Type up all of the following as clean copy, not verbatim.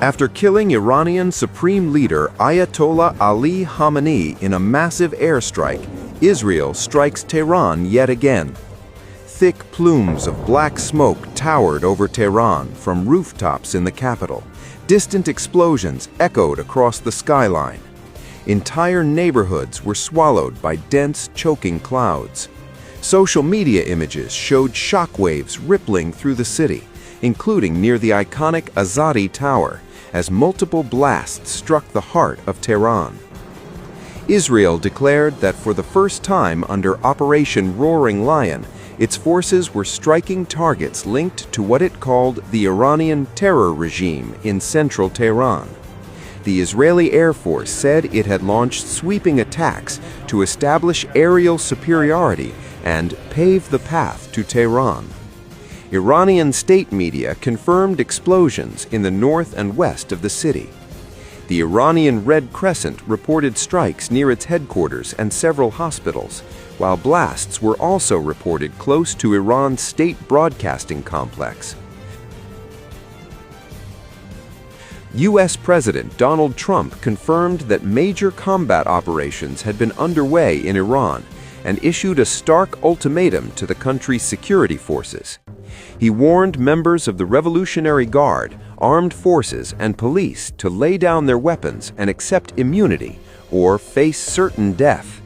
After killing Iranian Supreme Leader Ayatollah Ali Khamenei in a massive airstrike, Israel strikes Tehran yet again. Thick plumes of black smoke towered over Tehran from rooftops in the capital. Distant explosions echoed across the skyline. Entire neighborhoods were swallowed by dense, choking clouds. Social media images showed shockwaves rippling through the city, including near the iconic Azadi Tower, as multiple blasts struck the heart of Tehran. Israel declared that for the first time under Operation Roaring Lion, its forces were striking targets linked to what it called the Iranian terror regime in central Tehran. The Israeli Air Force said it had launched sweeping attacks to establish aerial superiority and pave the path to Tehran. Iranian state media confirmed explosions in the north and west of the city. The Iranian Red Crescent reported strikes near its headquarters and several hospitals, while blasts were also reported close to Iran's state broadcasting complex. U.S. President Donald Trump confirmed that major combat operations had been underway in Iran and issued a stark ultimatum to the country's security forces. He warned members of the Revolutionary Guard, armed forces, and police to lay down their weapons and accept immunity or face certain death.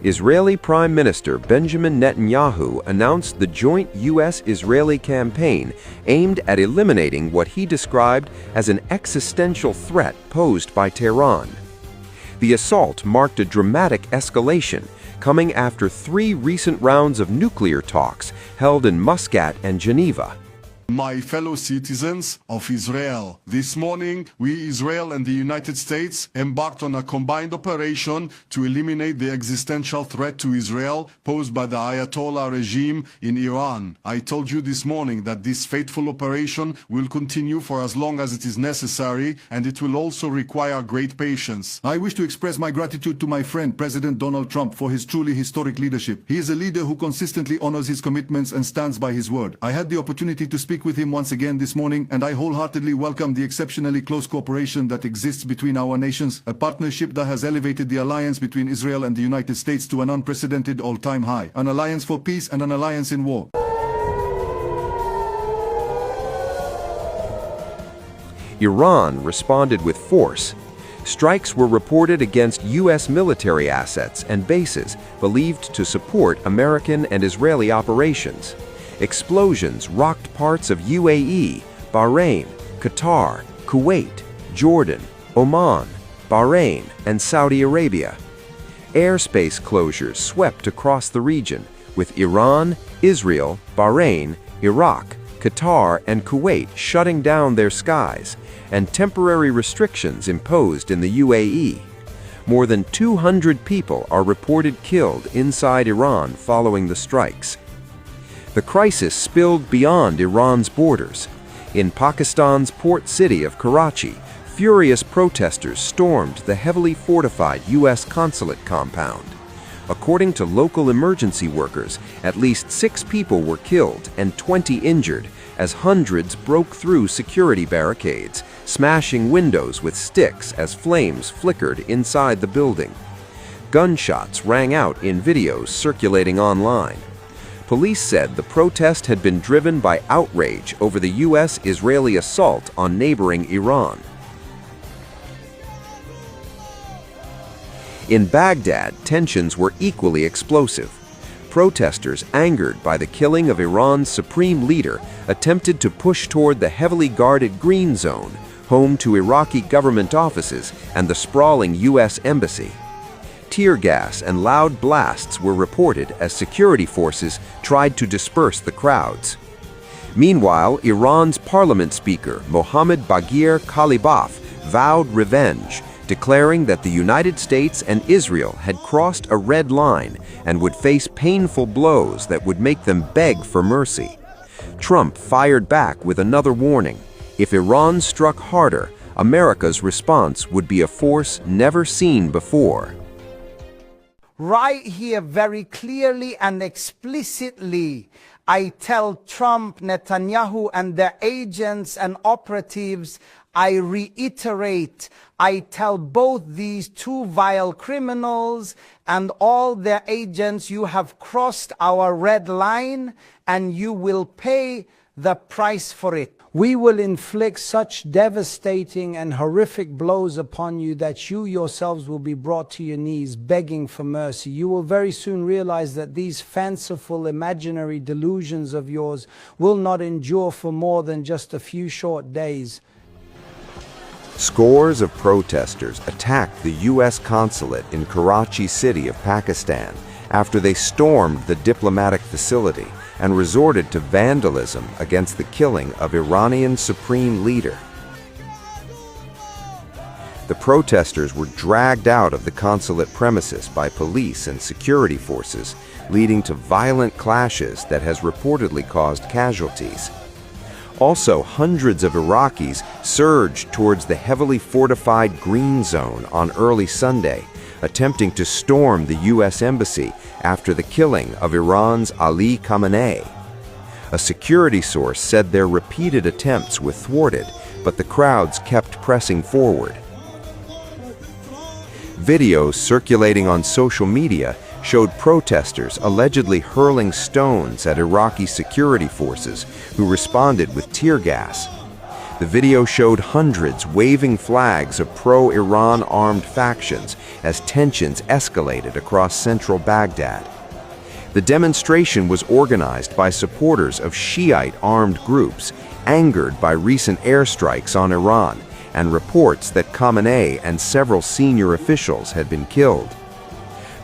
Israeli Prime Minister Benjamin Netanyahu announced the joint U.S.-Israeli campaign aimed at eliminating what he described as an existential threat posed by Tehran. The assault marked a dramatic escalation, coming after 3 recent rounds of nuclear talks held in Muscat and Geneva. My fellow citizens of Israel, this morning we, Israel and the United States, embarked on a combined operation to eliminate the existential threat to Israel posed by the Ayatollah regime in Iran. I told you this morning that this fateful operation will continue for as long as it is necessary, and it will also require great patience. I wish to express my gratitude to my friend President Donald Trump for his truly historic leadership. He is a leader who consistently honors his commitments and stands by his word. I had the opportunity to speak with him once again this morning, and I wholeheartedly welcome the exceptionally close cooperation that exists between our nations, a partnership that has elevated the alliance between Israel and the United States to an unprecedented all-time high, an alliance for peace and an alliance in war. Iran responded with force. Strikes were reported against U.S. military assets and bases believed to support American and Israeli operations. Explosions rocked parts of UAE, Bahrain, Qatar, Kuwait, Jordan, Oman, Bahrain, and Saudi Arabia. Airspace closures swept across the region, with Iran, Israel, Bahrain, Iraq, Qatar, and Kuwait shutting down their skies, and temporary restrictions imposed in the UAE. More than 200 people are reported killed inside Iran following the strikes. The crisis spilled beyond Iran's borders. In Pakistan's port city of Karachi, furious protesters stormed the heavily fortified U.S. consulate compound. According to local emergency workers, at least 6 people were killed and 20 injured as hundreds broke through security barricades, smashing windows with sticks as flames flickered inside the building. Gunshots rang out in videos circulating online. Police said the protest had been driven by outrage over the U.S.-Israeli assault on neighboring Iran. In Baghdad, tensions were equally explosive. Protesters, angered by the killing of Iran's supreme leader, attempted to push toward the heavily guarded Green Zone, home to Iraqi government offices and the sprawling U.S. embassy. Tear gas and loud blasts were reported as security forces tried to disperse the crowds. Meanwhile, Iran's parliament speaker, Mohammad Bagher Ghalibaf, vowed revenge, declaring that the United States and Israel had crossed a red line and would face painful blows that would make them beg for mercy. Trump fired back with another warning. If Iran struck harder, America's response would be a force never seen before. Right here very clearly and explicitly, I tell Trump, Netanyahu, and their agents and operatives, I reiterate, I tell both these two vile criminals and all their agents, you have crossed our red line and you will pay the price for it. We will inflict such devastating and horrific blows upon you that you yourselves will be brought to your knees begging for mercy. You will very soon realize that these fanciful imaginary delusions of yours will not endure for more than just a few short days. Scores of protesters attacked the U.S. consulate in Karachi City of Pakistan after they stormed the diplomatic facility and resorted to vandalism against the killing of Iranian supreme leader. The protesters were dragged out of the consulate premises by police and security forces, leading to violent clashes that has reportedly caused casualties. Also, hundreds of Iraqis surged towards the heavily fortified Green Zone on early Sunday, attempting to storm the U.S. Embassy after the killing of Iran's Ali Khamenei. A security source said their repeated attempts were thwarted, but the crowds kept pressing forward. Videos circulating on social media showed protesters allegedly hurling stones at Iraqi security forces who responded with tear gas. The video showed hundreds waving flags of pro-Iran armed factions as tensions escalated across central Baghdad. The demonstration was organized by supporters of Shiite armed groups angered by recent airstrikes on Iran and reports that Khamenei and several senior officials had been killed.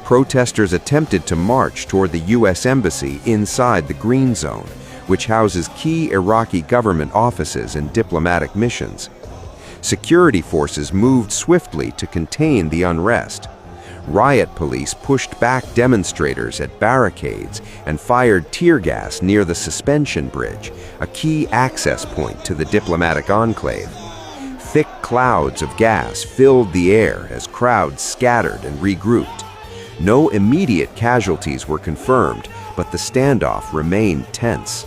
Protesters attempted to march toward the U.S. Embassy inside the Green Zone, which houses key Iraqi government offices and diplomatic missions. Security forces moved swiftly to contain the unrest. Riot police pushed back demonstrators at barricades and fired tear gas near the suspension bridge, a key access point to the diplomatic enclave. Thick clouds of gas filled the air as crowds scattered and regrouped. No immediate casualties were confirmed, but the standoff remained tense.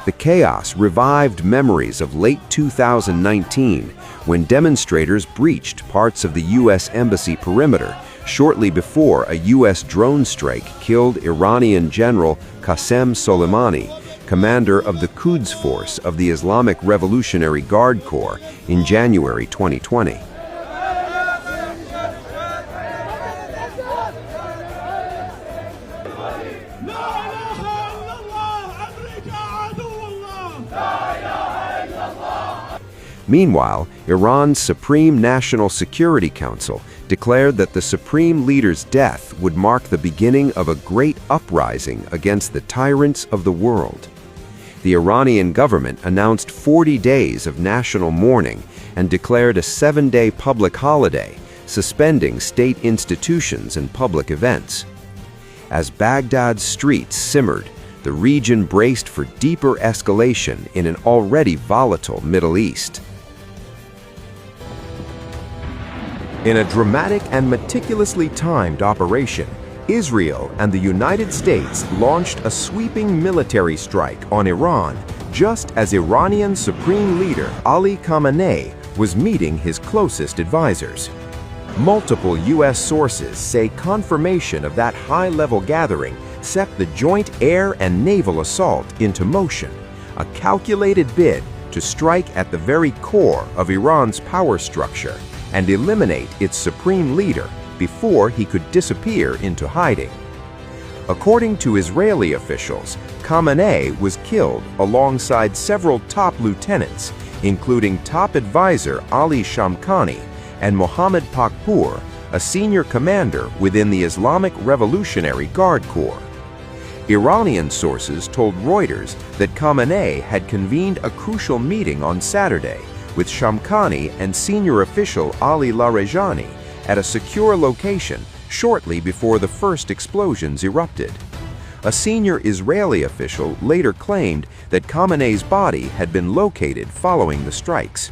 The chaos revived memories of late 2019 when demonstrators breached parts of the U.S. Embassy perimeter shortly before a U.S. drone strike killed Iranian General Qasem Soleimani, commander of the Quds Force of the Islamic Revolutionary Guard Corps in January 2020. Meanwhile, Iran's Supreme National Security Council declared that the supreme leader's death would mark the beginning of a great uprising against the tyrants of the world. The Iranian government announced 40 days of national mourning and declared a 7-day public holiday, suspending state institutions and public events. As Baghdad's streets simmered, the region braced for deeper escalation in an already volatile Middle East. In a dramatic and meticulously timed operation, Israel and the United States launched a sweeping military strike on Iran just as Iranian Supreme Leader Ali Khamenei was meeting his closest advisors. Multiple U.S. sources say confirmation of that high-level gathering set the joint air and naval assault into motion, a calculated bid to strike at the very core of Iran's power structure and eliminate its supreme leader before he could disappear into hiding. According to Israeli officials, Khamenei was killed alongside several top lieutenants, including top advisor Ali Shamkhani and Mohammad Pakpour, a senior commander within the Islamic Revolutionary Guard Corps. Iranian sources told Reuters that Khamenei had convened a crucial meeting on Saturday with Shamkhani and senior official Ali Larijani at a secure location shortly before the first explosions erupted. A senior Israeli official later claimed that Khamenei's body had been located following the strikes.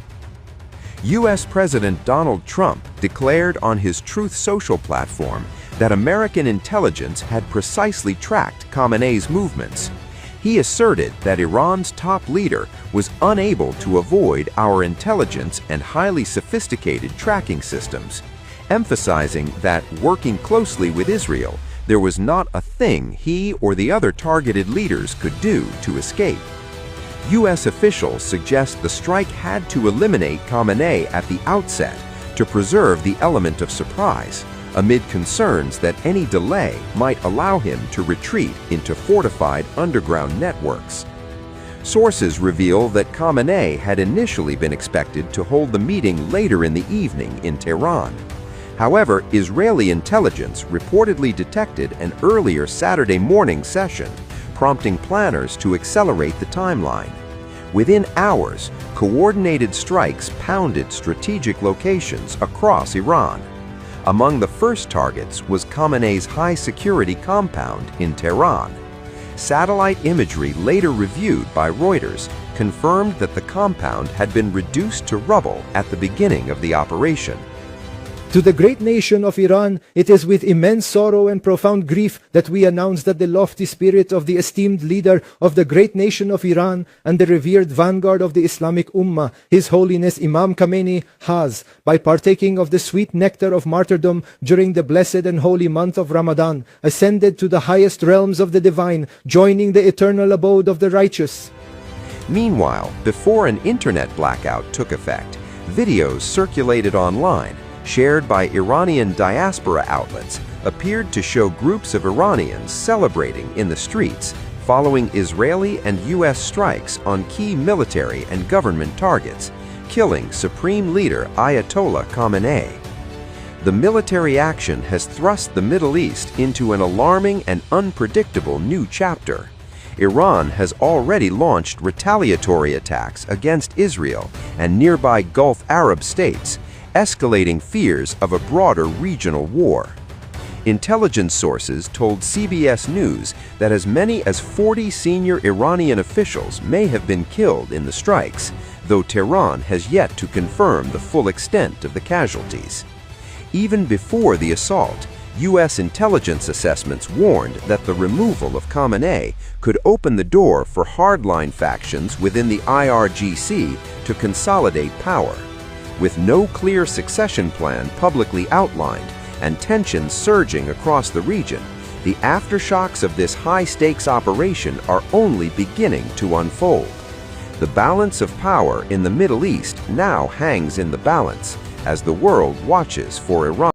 U.S. President Donald Trump declared on his Truth Social platform that American intelligence had precisely tracked Khamenei's movements. He asserted that Iran's top leader was unable to avoid our intelligence and highly sophisticated tracking systems, emphasizing that working closely with Israel, there was not a thing he or the other targeted leaders could do to escape. U.S. officials suggest the strike had to eliminate Khamenei at the outset to preserve the element of surprise, amid concerns that any delay might allow him to retreat into fortified underground networks. Sources reveal that Khamenei had initially been expected to hold the meeting later in the evening in Tehran. However, Israeli intelligence reportedly detected an earlier Saturday morning session, prompting planners to accelerate the timeline. Within hours, coordinated strikes pounded strategic locations across Iran. Among the first targets was Khamenei's high-security compound in Tehran. Satellite imagery later reviewed by Reuters confirmed that the compound had been reduced to rubble at the beginning of the operation. To the great nation of Iran, it is with immense sorrow and profound grief that we announce that the lofty spirit of the esteemed leader of the great nation of Iran and the revered vanguard of the Islamic Ummah, His Holiness Imam Khamenei, has, by partaking of the sweet nectar of martyrdom during the blessed and holy month of Ramadan, ascended to the highest realms of the divine, joining the eternal abode of the righteous. Meanwhile, before an internet blackout took effect, videos circulated online shared by Iranian diaspora outlets appeared to show groups of Iranians celebrating in the streets following Israeli and U.S. strikes on key military and government targets, killing Supreme Leader Ayatollah Khamenei. The military action has thrust the Middle East into an alarming and unpredictable new chapter. Iran has already launched retaliatory attacks against Israel and nearby Gulf Arab states, escalating fears of a broader regional war. Intelligence sources told CBS News that as many as 40 senior Iranian officials may have been killed in the strikes, though Tehran has yet to confirm the full extent of the casualties. Even before the assault, U.S. intelligence assessments warned that the removal of Khamenei could open the door for hardline factions within the IRGC to consolidate power. With no clear succession plan publicly outlined and tensions surging across the region, the aftershocks of this high-stakes operation are only beginning to unfold. The balance of power in the Middle East now hangs in the balance as the world watches for Iran